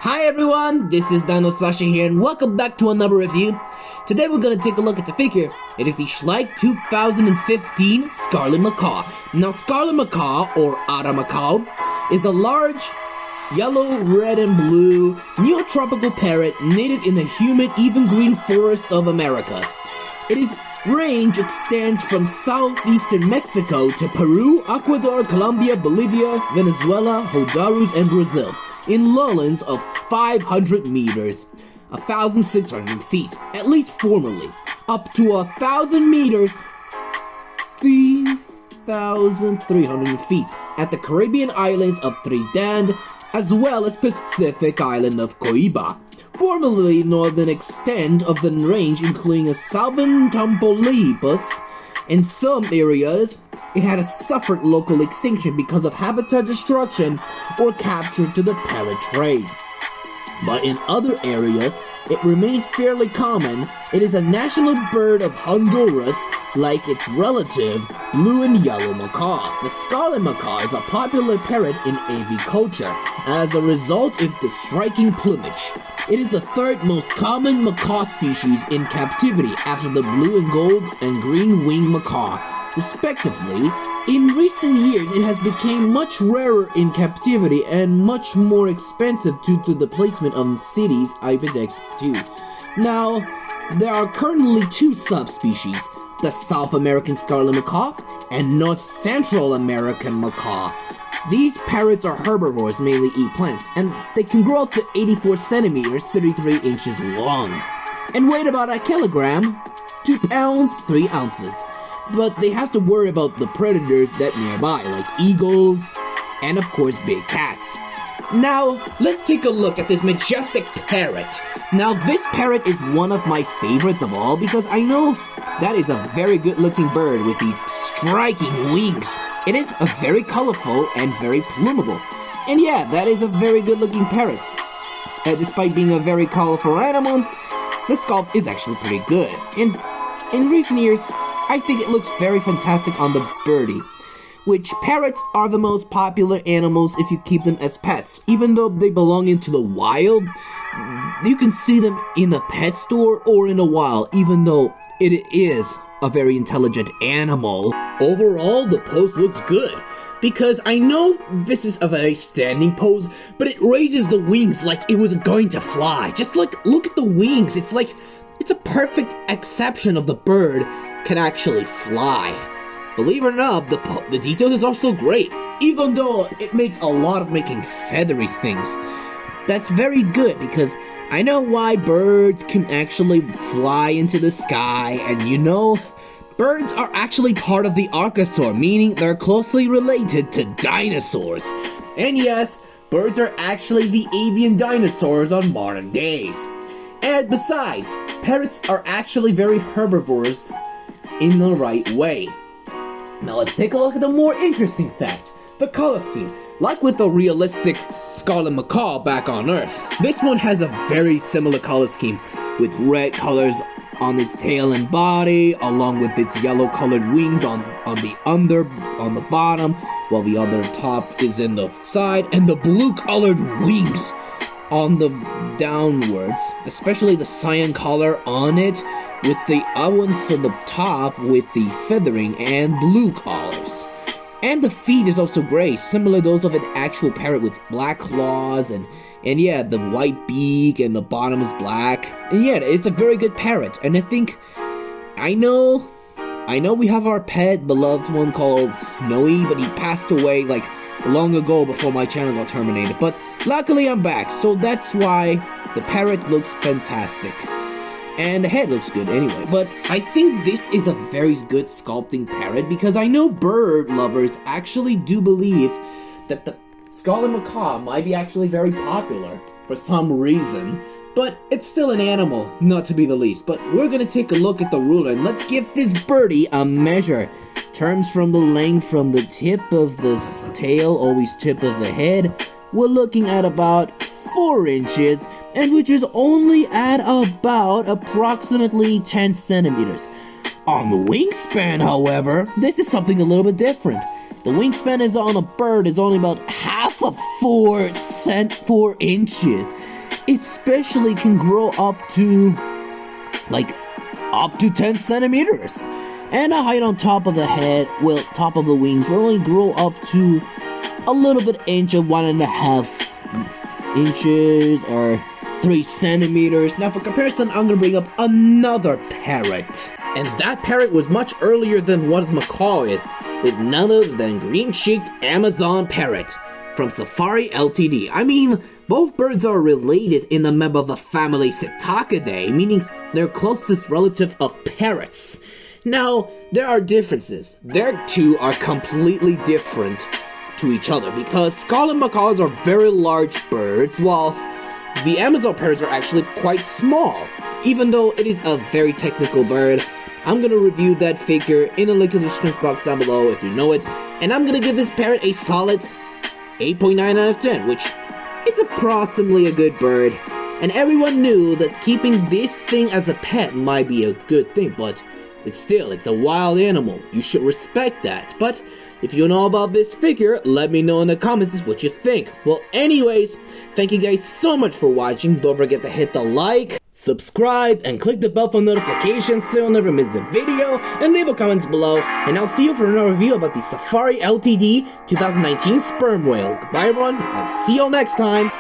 Hi everyone, this is DinoSasha here and welcome back to another review. Today we're going to take a look at the figure. It is the Schleich 2015 Scarlet Macaw. Now Scarlet Macaw, or Macaw, is a large yellow, red, and blue neotropical parrot native in the humid, even green forests of Americas. Its range extends from southeastern Mexico to Peru, Ecuador, Colombia, Bolivia, Venezuela, Honduras, and Brazil, in lowlands of 500 meters, 1,600 feet, at least formerly, up to 1,000 meters, 3,300 feet, at the Caribbean islands of Trinidad, as well as Pacific island of Coiba, formerly northern extent of the range including southern Tamaulipas. In some areas, it had suffered local extinction because of habitat destruction or capture to the parrot trade. But in other areas, it remains fairly common. It is a national bird of Honduras, like its relative, blue and yellow macaw. The scarlet macaw is a popular parrot in aviculture as a result of the striking plumage. It is the third most common macaw species in captivity after the blue and gold and green winged macaw, respectively. In recent years, it has become much rarer in captivity and much more expensive due to the placement of cities IPX 2. Now, there are currently two subspecies, the South American scarlet macaw and North Central American macaw. These parrots are herbivores, mainly eat plants, and they can grow up to 84 centimeters, 33 inches long, and weigh about a kilogram, 2 pounds, 3 ounces. But they have to worry about the predators that nearby, like eagles, and of course big cats. Now, let's take a look at this majestic parrot. Now, this parrot is one of my favorites of all because I know that is a very good looking bird with these striking wings. It is a very colorful and very plumable. And yeah, that is a very good looking parrot. Despite being a very colorful animal, the sculpt is actually pretty good. And in recent years, I think it looks very fantastic on the birdie, which parrots are the most popular animals if you keep them as pets. Even though they belong into the wild, you can see them in a pet store or in a wild, even though it is a very intelligent animal. Overall, the pose looks good, because I know this is a very standing pose, but it raises the wings like it was going to fly. Just look at the wings. It's like, it's a perfect exception of the bird can actually fly. Believe it or not, the details is also great, even though it makes a lot of making feathery things. That's very good because I know why birds can actually fly into the sky, and you know, birds are actually part of the archosaur, meaning they're closely related to dinosaurs. And yes, birds are actually the avian dinosaurs on modern days. And besides, parrots are actually very herbivores in the right way. Now let's take a look at the more interesting fact, the color scheme. Like with the realistic scarlet macaw back on Earth, this one has a very similar color scheme, with red colors on its tail and body, along with its yellow colored wings on the bottom, while the other top is in the side, and the blue colored wings on the downwards, especially the cyan color on it, with the other ones to the top with the feathering and blue collars. And the feet is also gray, similar to those of an actual parrot with black claws, and yeah, the white beak and the bottom is black. And yeah, it's a very good parrot, and I know we have our pet beloved one called Snowy, but he passed away like long ago before my channel got terminated, but luckily I'm back, so that's why the parrot looks fantastic. And the head looks good anyway, but I think this is a very good sculpting parrot because I know bird lovers actually do believe that the scarlet macaw might be actually very popular for some reason, but it's still an animal, not to be the least. But we're gonna take a look at the ruler and let's give this birdie a measure. Terms from the length from the tip of the tail, always tip of the head, we're looking at about 4 inches, and which is only at about approximately 10 centimeters. On the wingspan, however, this is something a little bit different. The wingspan is on a bird is only about half of 4 inches. especially can grow up to 10 centimeters. And a height on top of the head, top of the wings, will only grow up to a little bit inch of 1.5 inches or 3 centimeters. Now for comparison, I'm gonna bring up another parrot. And that parrot was much earlier than what macaw is. It's none other than green-cheeked Amazon parrot from Safari Ltd. I mean, both birds are related in the member of the family Psittacidae, meaning they're closest relative of parrots. Now, there are differences. Their two are completely different to each other because scarlet macaws are very large birds, whilst the Amazon parrots are actually quite small. Even though it is a very technical bird, I'm gonna review that figure in the link in the description box down below if you know it, and I'm gonna give this parrot a solid 8.9 out of 10, which it's approximately a good bird. And everyone knew that keeping this thing as a pet might be a good thing, but it's a wild animal. You should respect that. But if you know about this figure, let me know in the comments what you think. Well, anyways, thank you guys so much for watching. Don't forget to hit the like, subscribe, and click the bell for notifications so you'll never miss the video, and leave a comments below, and I'll see you for another review about the Safari Ltd 2019 sperm whale. Goodbye everyone, I'll see you all next time.